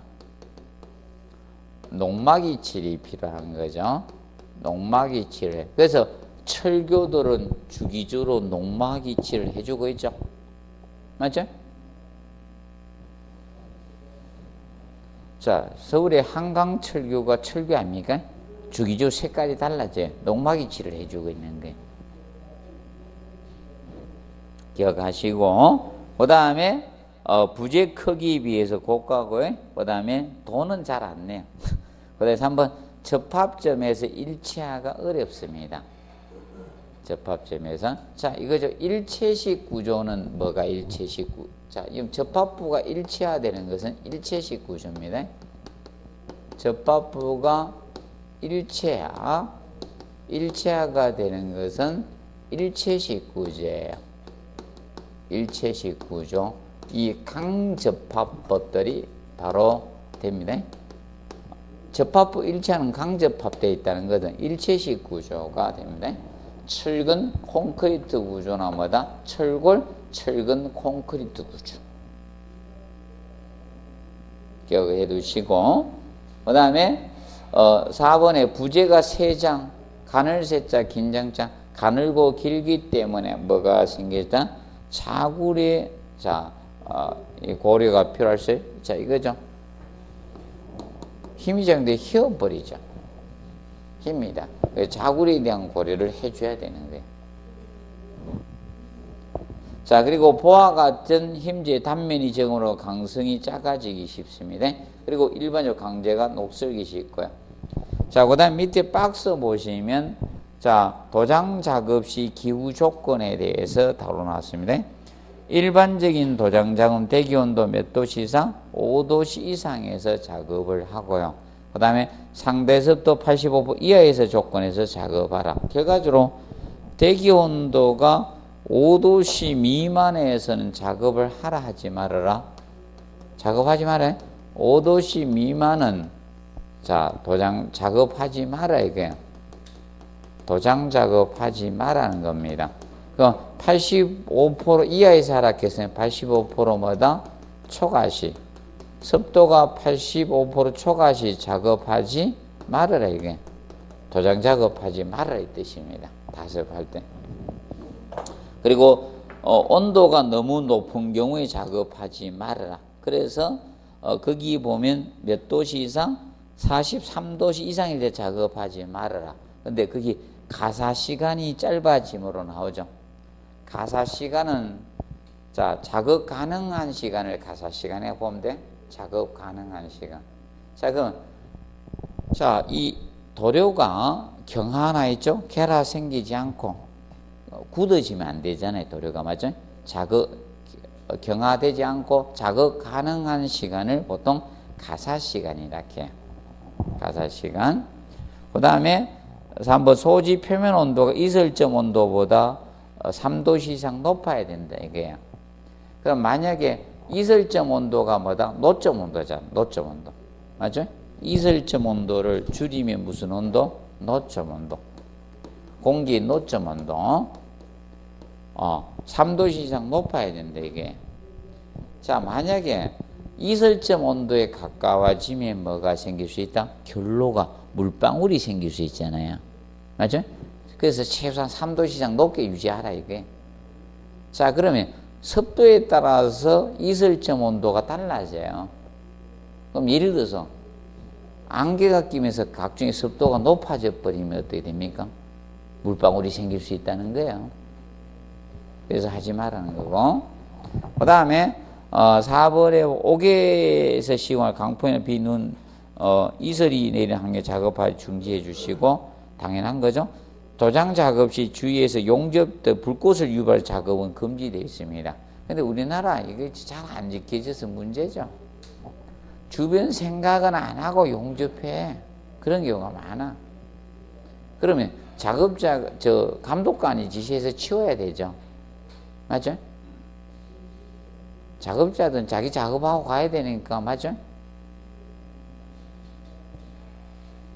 농막이칠이 필요한 거죠. 농막이칠을. 그래서 철교들은 주기적으로 농막이칠을 해주고 있죠. 맞죠? 자, 서울의 한강철교가 철교 아닙니까? 주기적으로 색깔이 달라져요. 농막이칠을 해주고 있는 거예요. 기억하시고, 그 다음에 부재 크기에 비해서 고가고요. 그 다음에 돈은 잘 안 내요. 그래서 한번 접합점에서 일치하가 어렵습니다. 접합점에서. 자, 이거죠. 일체식 구조는 뭐가 일체식 구조? 자, 지금 접합부가 일체화되는 것은 일체식 구조입니다. 접합부가 일체화가 되는 것은 일체식 구조예요. 일체식 구조. 이 강접합법들이 바로 됩니다. 접합부 일체화는 강접합되어 있다는 것은 일체식 구조가 됩니다. 철근 콘크리트 구조나 뭐다? 철근 콘크리트 구조. 기억해 두시고, 그 다음에 4번에 부재가 3장, 가늘세자, 긴장자, 가늘고 길기 때문에 뭐가 생겼다? 자굴의 이 고려가 필요할 수. 자, 이거죠. 힘이 장돼 휘어버리죠. 힘이다. 자굴에 대한 고려를 해줘야 되는 거예요. 자, 그리고 보와 같은 힘재의 단면이 적으로 강성이 작아지기 쉽습니다. 그리고 일반적 강재가 녹슬기 쉽고요. 자, 그 다음 밑에 박스 보시면, 자, 도장 작업 시 기후 조건에 대해서 다뤄놨습니다. 일반적인 도장 작업은 대기온도 몇 도씨 이상? 5도씨 이상에서 작업을 하고요. 그 다음에 상대습도 85% 이하에서 조건에서 작업하라. 결과적으로 대기온도가 5도씨 미만에서는 작업을 하라 하지 말아라. 작업하지 말아요. 5도씨 미만은 자, 도장 작업하지 마라 이거예요. 도장 작업하지 말라는 겁니다. 그 85% 이하에서 하락했으면 85% 뭐다? 초가시. 습도가 85% 초가시 작업하지 말아라 이게. 도장 작업하지 말아라 이 뜻입니다. 다습할 때. 그리고 온도가 너무 높은 경우에 작업하지 말아라. 그래서 거기 보면 몇 도씨 이상? 43도씨 이상일 때 작업하지 말아라. 근데 거기 가사 시간이 짧아짐으로 나오죠. 가사 시간은 자, 작업 가능한 시간을 가사 시간에 보면 돼. 작업 가능한 시간. 자, 그럼 자, 이 도료가 경화 하나 있죠? 결화 생기지 않고 굳어지면 안 되잖아요. 도료가 맞죠? 경화되지 않고 작업 가능한 시간을 보통 가사 시간이라 해요. 가사 시간. 그 다음에 한번 소지 표면 온도가 이설점 온도보다 3도씨 이상 높아야 된다 이게요. 그럼 만약에 이설점 온도가 뭐다? 노점 온도잖아. 노점 온도. 맞죠? 이설점 온도를 줄이면 무슨 온도? 노점 온도. 공기 노점 온도. 3도씨 이상 높아야 된다 이게. 자, 만약에 이설점 온도에 가까워지면 뭐가 생길 수 있다? 결로가 물방울이 생길 수 있잖아요. 맞죠? 그래서 최소한 3도씨 이상 높게 유지하라 이게. 자, 그러면 습도에 따라서 이설점 온도가 달라져요. 그럼 예를 들어서 안개가 끼면서 각종의 습도가 높아져 버리면 어떻게 됩니까? 물방울이 생길 수 있다는 거예요. 그래서 하지 말라는 거고. 그 다음에 4번에 옥외에서 시공할 강풍이나 비, 눈, 이슬이 내리는 환경 작업할 중지해 주시고, 당연한 거죠. 도장 작업 시 주위에서 용접 등 불꽃을 유발 작업은 금지되어 있습니다. 근데 우리나라 이게 잘 안 지켜져서 문제죠. 주변 생각은 안 하고 용접해. 그런 경우가 많아. 그러면 감독관이 지시해서 치워야 되죠. 맞죠? 작업자든 자기 작업하고 가야 되니까, 맞죠?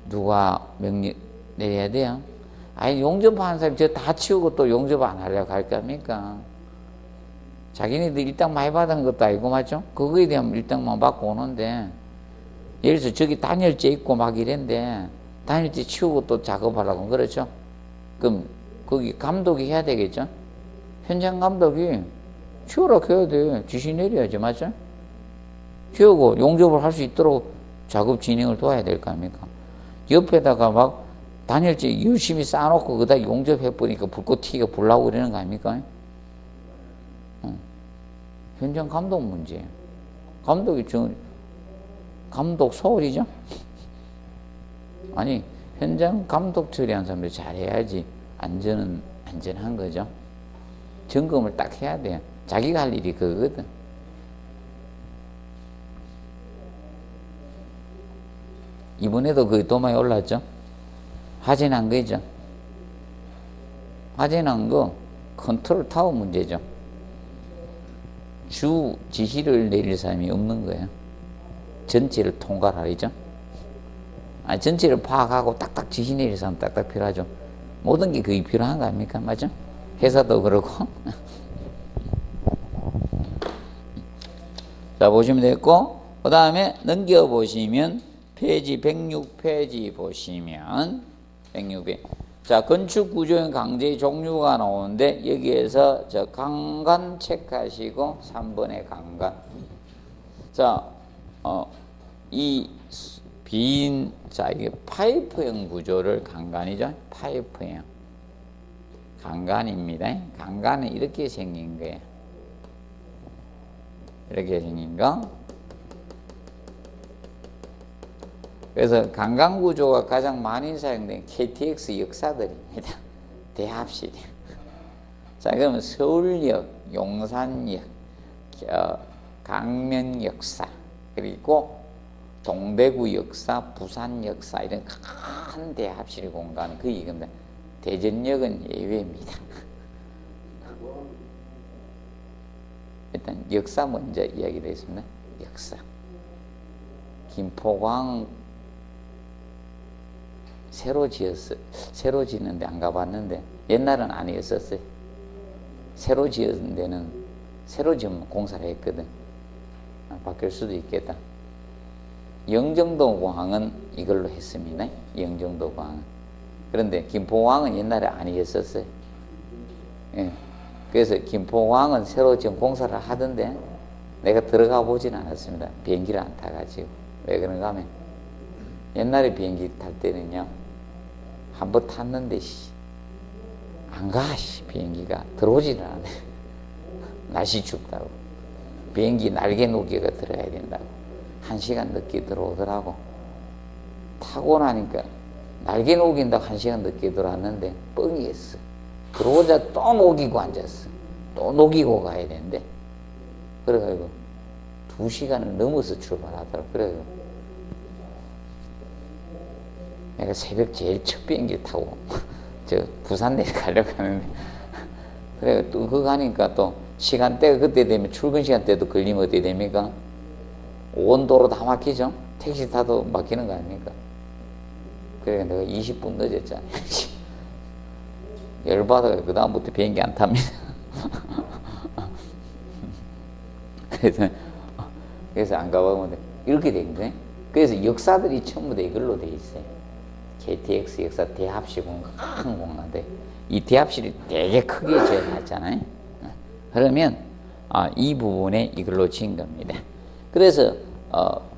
누가 명령 내려야 돼요? 아니, 용접하는 사람이 저 다 치우고 또 용접 안 하려고 할 겁니까? 자기네들 일당 많이 받은 것도 아니고, 맞죠? 그거에 대한 일당만 받고 오는데, 예를 들어서 저기 단열재 있고 막 이랬는데, 단열재 치우고 또 작업하려고, 그렇죠? 그럼 거기 감독이 해야 되겠죠? 현장 감독이 치우라고 해야 돼. 지시 내려야지, 맞죠? 치우고 용접을 할 수 있도록 작업 진행을 도와야 될 거 아닙니까? 옆에다가 막 단열재 열심히 쌓아놓고 그다 용접해버리니까 불꽃 튀기가 불나고 그러는 거 아닙니까? 현장 감독 문제예요. 감독 소홀이죠? 아니, 현장 감독 처리한 사람들이 잘해야지 안전한 거죠. 점검을 딱 해야 돼요. 자기가 할 일이 그거거든. 이번에도 그 도마에 올랐죠? 화재 난 거죠? 화재 난 거 컨트롤 타워 문제죠. 주 지시를 내릴 사람이 없는 거예요. 전체를 통괄하죠. 전체를 파악하고 딱딱 지시 내릴 사람 딱딱 필요하죠. 모든 게 그게 필요한 거 아닙니까? 맞죠? 회사도 그렇고. 자, 보시면 됐고, 그 다음에 넘겨보시면 페이지 106페이지 보시면 106페이지. 자, 건축 구조형 강제의 종류가 나오는데 여기에서 저 강간 체크하시고 3번의 강간. 자, 자, 이게 파이프형 구조를 강간이죠. 파이프형. 강간입니다. 강간은 이렇게 생긴 거예요. 이렇게 생긴 거. 그래서 강간 구조가 가장 많이 사용된 KTX 역사들입니다. 대합실. 자, 그러면 서울역, 용산역, 강명 역사, 그리고 동대구 역사, 부산 역사, 이런 큰 대합실 공간, 그 이겁니다. 대전역은 예외입니다. 일단 역사 먼저 이야기되겠습니다. 역사. 김포광 새로 짓는데 안 가봤는데 옛날은 아니었었어요. 새로 지은 데는 새로 지은 공사를 했거든. 바뀔 수도 있겠다. 영종도 공항은 이걸로 했습니다. 영종도 공항은. 그런데 김포공항은 옛날에 아니었었어요. 예. 그래서 김포공항은 새로 지금 공사를 하던데 내가 들어가 보진 않았습니다. 비행기를 안 타가지고. 왜 그런가 하면 옛날에 비행기 탈 때는요, 한번 탔는데 안 가, 비행기가 들어오지를 않아요. 날씨 춥다고. 비행기 날개 녹이가 들어야 된다고. 1시간 늦게 들어오더라고. 타고 나니까 날개 녹인다고 1시간 늦게 들어왔는데 뻥이었어. 들어오자 또 녹이고 앉았어. 또 녹이고 가야 되는데, 그래가지고 2시간을 넘어서 출발하더라고. 그래가지고 내가 새벽 제일 첫 비행기 타고 저 부산 내려가려고 하는데, 그래 또 그거 가니까 또 시간대가 그때 되면 출근 시간대도 걸리면 어떻게 됩니까? 온도로 다 막히죠? 택시 타도 막히는 거 아닙니까? 그래 내가 20분 늦었잖아요. 열받아요. 그 다음부터 비행기 안 탑니다. 그래서 안 가보면 이렇게 된 거예요. 그래서 역사들이 전부 다 이걸로 돼 있어요. KTX 역사 대합실 큰 공간인데 이 대합실이 되게 크게 지어놨잖아요. 그러면 이 부분에 이걸로 지은 겁니다. 그래서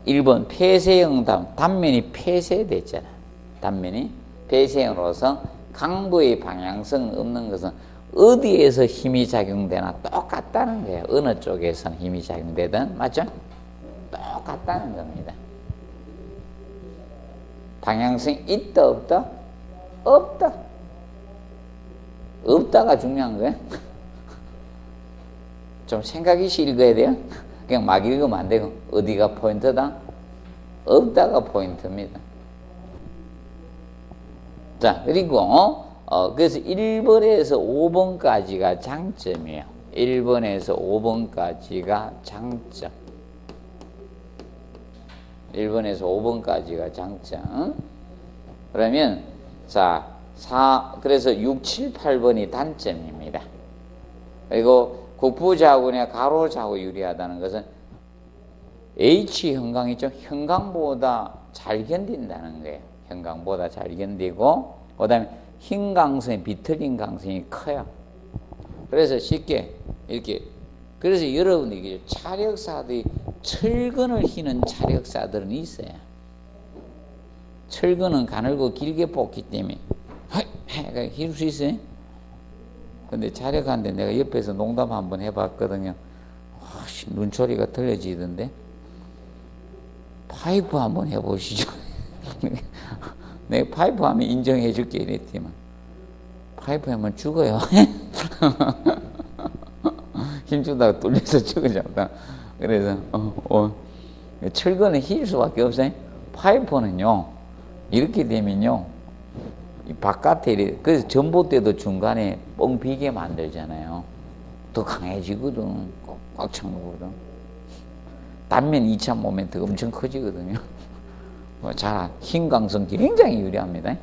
1번 폐쇄형 단면이 폐쇄됐잖아. 단면이 폐쇄형으로서 강부의 방향성 없는 것은 어디에서 힘이 작용되나 똑같다는 거예요. 어느 쪽에서는 힘이 작용되든, 맞죠? 똑같다는 겁니다. 방향성이 있다 없다? 없다. 없다가 중요한 거예요. 좀 생각이 읽어야 돼요. 그냥 막 읽으면 안 되고. 어디가 포인트다? 없다가 포인트입니다. 자, 그리고 그래서 1번에서 5번까지가 장점이에요. 1번에서 5번까지가 장점. 1번에서 5번까지가 장점. 그러면 자, 그래서 6, 7, 8번이 단점입니다. 그리고 국부자하고나 가로자하고 유리하다는 것은 H 형광이죠. 형광보다 잘 견딘다는 거예요. 형광보다 잘 견디고, 그 다음에 흰 강성이 비틀린 강성이 커요. 그래서 쉽게 이렇게, 그래서 여러분들이 차력사들이 철근을 휘는 차력사들은 있어요. 철근은 가늘고 길게 뽑기 때문에 힐 수 있어요. 근데 차력하는데 내가 옆에서 농담 한번 해봤거든요. 눈초리가 틀려지던데. 파이프 한번 해보시죠. 내가 파이프 하면 인정해 줄게 이랬지만 파이프 하면 죽어요. 힘주다가 뚫려서 죽어졌다. 그래서 철근은 힐 수밖에 없어요. 파이프는요 이렇게 되면요 이 바깥에, 그래서 전봇대도 중간에 뻥 비게 만들잖아요. 더 강해지거든. 꽉 찬 거거든. 단면 2차 모멘트가 엄청 커지거든요. 흰 강성 굉장히 유리합니다.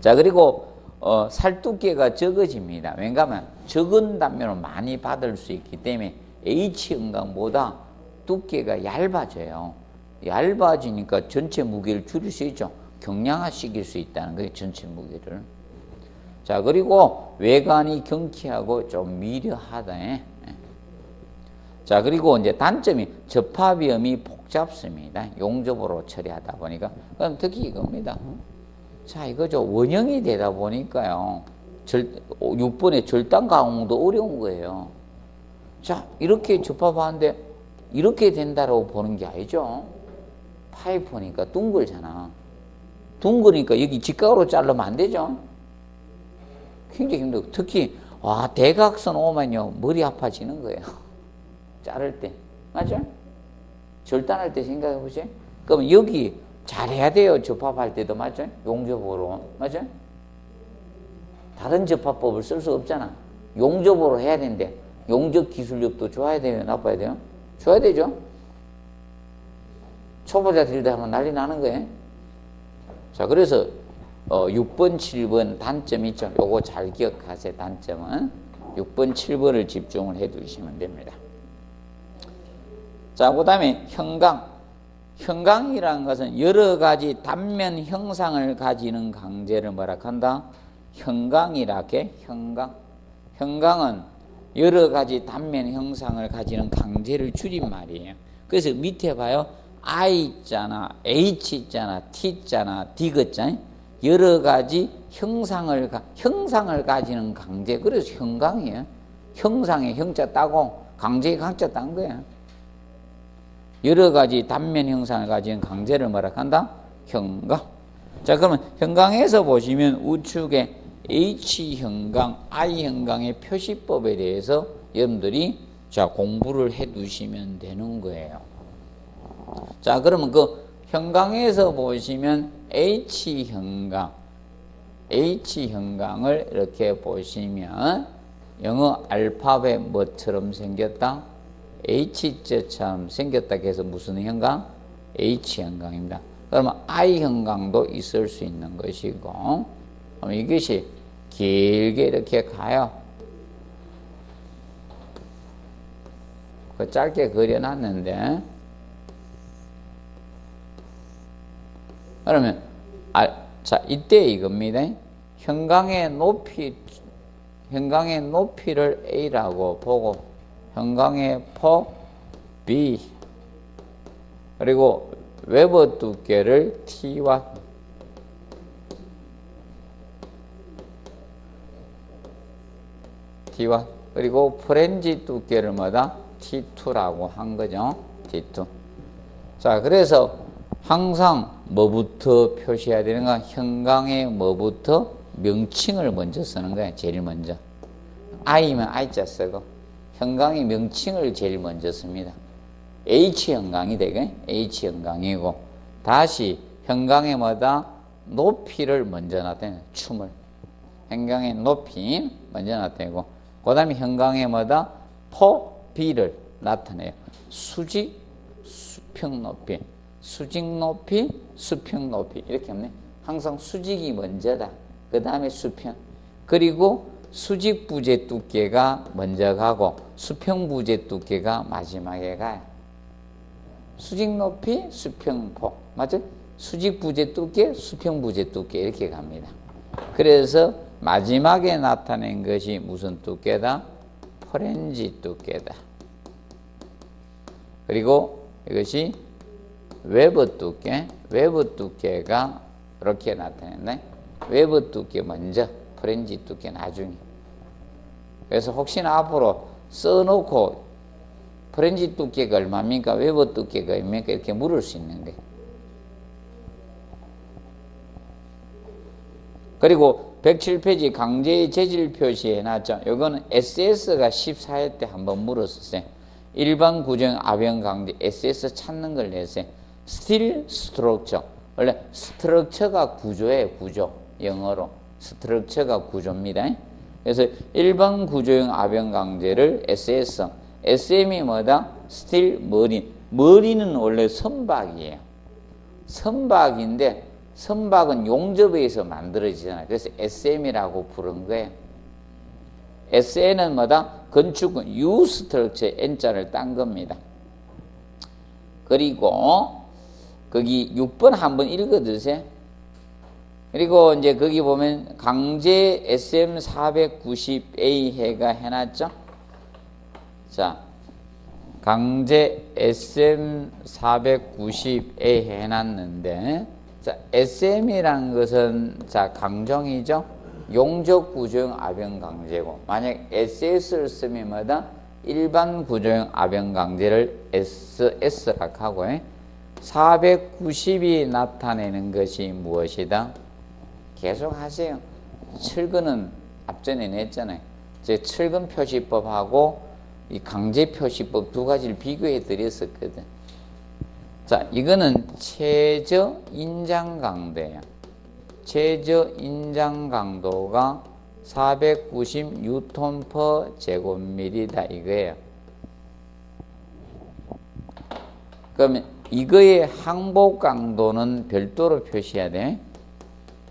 자, 그리고 살두께가 적어집니다. 왜냐하면 적은 단면을 많이 받을 수 있기 때문에 H 형광보다 두께가 얇아져요. 얇아지니까 전체 무게를 줄일 수 있죠. 경량화시킬 수 있다는 거예요. 전체 무게를. 자, 그리고 외관이 경쾌하고 좀 미려하다. 자, 그리고 이제 단점이 접합위험이 복잡습니다. 용접으로 처리하다 보니까. 그럼 특히 이겁니다. 자, 이거죠. 원형이 되다 보니까요. 6번에 절단 가공도 어려운 거예요. 자, 이렇게 접합하는데 이렇게 된다라고 보는 게 아니죠. 파이프니까 둥글잖아. 둥그니까 여기 직각으로 자르면 안 되죠. 굉장히 힘들고. 특히 대각선 오면요 머리 아파지는 거예요. 자를 때. 맞죠? 절단할 때 생각해 보세요. 그럼 여기 잘해야 돼요. 접합할 때도. 맞죠? 용접으로. 맞죠? 다른 접합법을 쓸 수 없잖아. 용접으로 해야 되는데 용접 기술력도 좋아야 돼요? 나빠야 돼요? 좋아야 되죠? 초보자 들다 하면 난리 나는 거예요. 자, 그래서 6번, 7번 단점 있죠. 요거 잘 기억하세요. 단점은 6번, 7번을 집중을 해 두시면 됩니다. 자, 그 다음에 형광. 형광이라는 것은 여러 가지 단면 형상을 가지는 강제를 뭐라 한다? 형광이라게. 형광. 형광은 여러 가지 단면 형상을 가지는 강제를 줄임말이에요. 그래서 밑에 봐요. I 있잖아, H 있잖아, T 있잖아, D 있잖아. 여러 가지 형상을 가지는 강제. 그래서 형광이에요. 형상에 형자 따고 강제에 강자 딴 거야. 여러 가지 단면 형상을 가진 강제를 뭐라 한다? 형광. 자, 그러면 형광에서 보시면 우측에 H형광, I형광의 표시법에 대해서 여러분들이 자 공부를 해 두시면 되는 거예요. 자, 그러면 그 형광에서 보시면 H형광을 이렇게 보시면 영어 알파벳 뭐처럼 생겼다? H자처럼 생겼다 해서 무슨 형광? H형광입니다. 그러면 I형광도 있을 수 있는 것이고, 그럼 이것이 길게 이렇게 가요. 그 짧게 그려놨는데, 그러면 자, 이때 이겁니다. 형광의 높이를 A라고 보고 형광의 폭 B, 그리고 웨버 두께를 T와 그리고 프렌지 두께를 뭐다? T2라고 한 거죠. T2. 자, 그래서 항상 뭐부터 표시해야 되는가? 형광의 뭐부터? 명칭을 먼저 쓰는 거야. 제일 먼저. I면 I자 쓰고 형광의 명칭을 제일 먼저 씁니다. H형광이 되게 H형광이고, 다시 형광의 뭐다? 높이를 먼저 나타내는 춤을. 형광의 높이 먼저 나타내고, 그 다음에 형광의 뭐다? B를 나타내요. 수직, 수평 높이. 수직 높이, 수평 높이. 이렇게 하면 항상 수직이 먼저다. 그 다음에 수평. 그리고 수직 부재 두께가 먼저 가고 수평 부재 두께가 마지막에 가요. 수직 높이, 수평 폭. 맞죠? 수직 부재 두께, 수평 부재 두께 이렇게 갑니다. 그래서 마지막에 나타낸 것이 무슨 두께다? 프렌지 두께다. 그리고 이것이 웨버 두께가 이렇게 나타냈네. 웨버 두께 먼저, 프렌지 두께 나중에. 그래서 혹시나 앞으로 써놓고 프렌지 두께가 얼마입니까? 웨버 두께가 얼마입니까? 이렇게 물을 수 있는 거예요. 그리고 107페이지 강제의 재질 표시해 놨죠. 이거는 SS가 14회 때 한번 물었었어요. 일반 구조형 아변 강제 SS 찾는 걸 냈어요. 스틸 스트럭처. 원래 스트럭처가 구조예요. 구조. 영어로 스트럭처가 구조입니다. 그래서 일반 구조형 아변 강제를 SS. SM이 뭐다? 스틸 머리. 머리는 원래 선박이에요. 선박인데 선박은 용접에 의해서 만들어지잖아요. 그래서 SM이라고 부른 거예요. SN은 뭐다? 건축은 U 스트럭처 N자를 딴 겁니다. 그리고 거기 6번 한번 읽어주세요. 그리고 이제 거기 보면 강제 SM490A 해가 해놨죠. 자, 강제 SM490A 해놨는데, 자, SM이라는 것은 자 강정이죠. 용접 구조형 아변 강제고, 만약 SS를 쓰면 뭐다? 일반 구조형 아변 강제를 SS라고 하고, 490이 나타내는 것이 무엇이다? 계속 하세요. 철근은 앞전에 냈잖아요. 제 철근 표시법하고 이 강제 표시법 두 가지를 비교해 드렸었거든. 자, 이거는 최저 인장 강도예요. 최저 인장 강도가 490 뉴턴 퍼 제곱미리다 이거예요. 그러면 이거의 항복 강도는 별도로 표시해야 돼.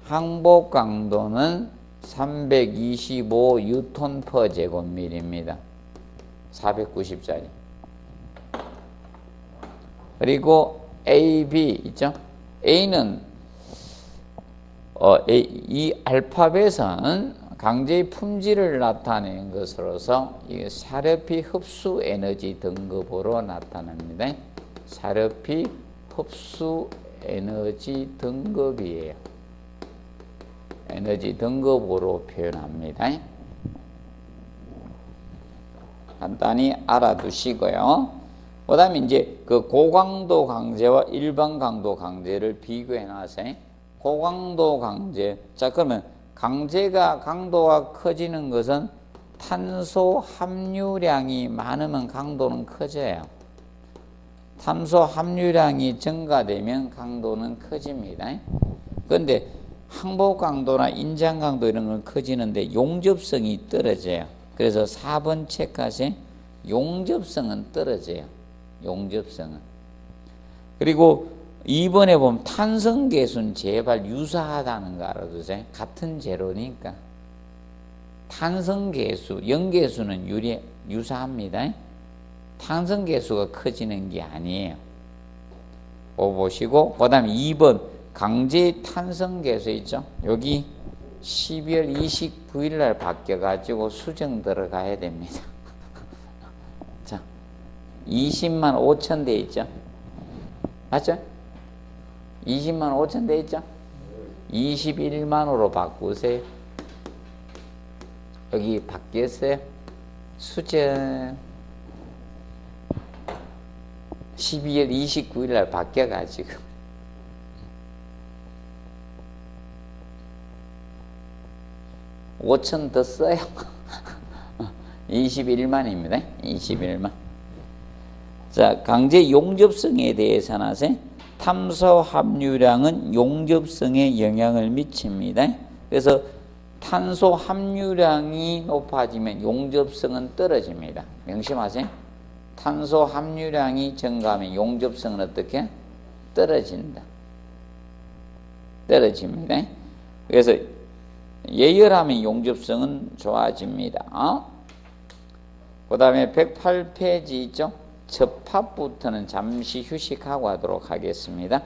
항복 강도는 325 뉴턴 퍼 제곱미리입니다. 490짜리. 그리고 A, B 있죠? A는 이 알파벳은 강제의 품질을 나타내는 것으로서 이 사료피 흡수 에너지 등급으로 나타납니다. 사료피 흡수 에너지 등급이에요. 에너지 등급으로 표현합니다. 간단히 알아두시고요. 그 다음에 이제 그 고강도 강제와 일반 강도 강제를 비교해 놔서 고강도 강제. 자, 그러면 강제가 강도가 커지는 것은 탄소 함유량이 많으면 강도는 커져요. 탄소 함유량이 증가되면 강도는 커집니다. 그런데 항복 강도나 인장 강도 이런 건 커지는데 용접성이 떨어져요. 그래서 4번 체크하세요. 용접성은 떨어져요. 용접성은. 그리고 2번에 보면 탄성계수는 제발 유사하다는 거 알아두세요. 같은 재료니까. 탄성계수, 염계수는 유사합니다. 탄성계수가 커지는 게 아니에요. 그거 보시고, 그 다음에 2번 강제 탄성계수 있죠? 여기 12월 29일 날 바뀌어가지고 수정 들어가야 됩니다. 자, 20만 5천 돼 있죠? 맞죠? 20만 5천 돼 있죠? 21만으로 바꾸세요. 여기 바뀌었어요. 수정 12월 29일 날 바뀌어가지고 5천 더 써요. 21만입니다. 21만. 자, 강제 용접성에 대해서는 아세요? 탄소 함유량은 용접성에 영향을 미칩니다. 그래서 탄소 함유량이 높아지면 용접성은 떨어집니다. 명심하세요. 탄소 함유량이 증가하면 용접성은 어떻게? 떨어진다. 떨어집니다. 그래서 예열하면 용접성은 좋아집니다. 그 다음에 108페이지 있죠? 접합부터는 잠시 휴식하고 하도록 하겠습니다.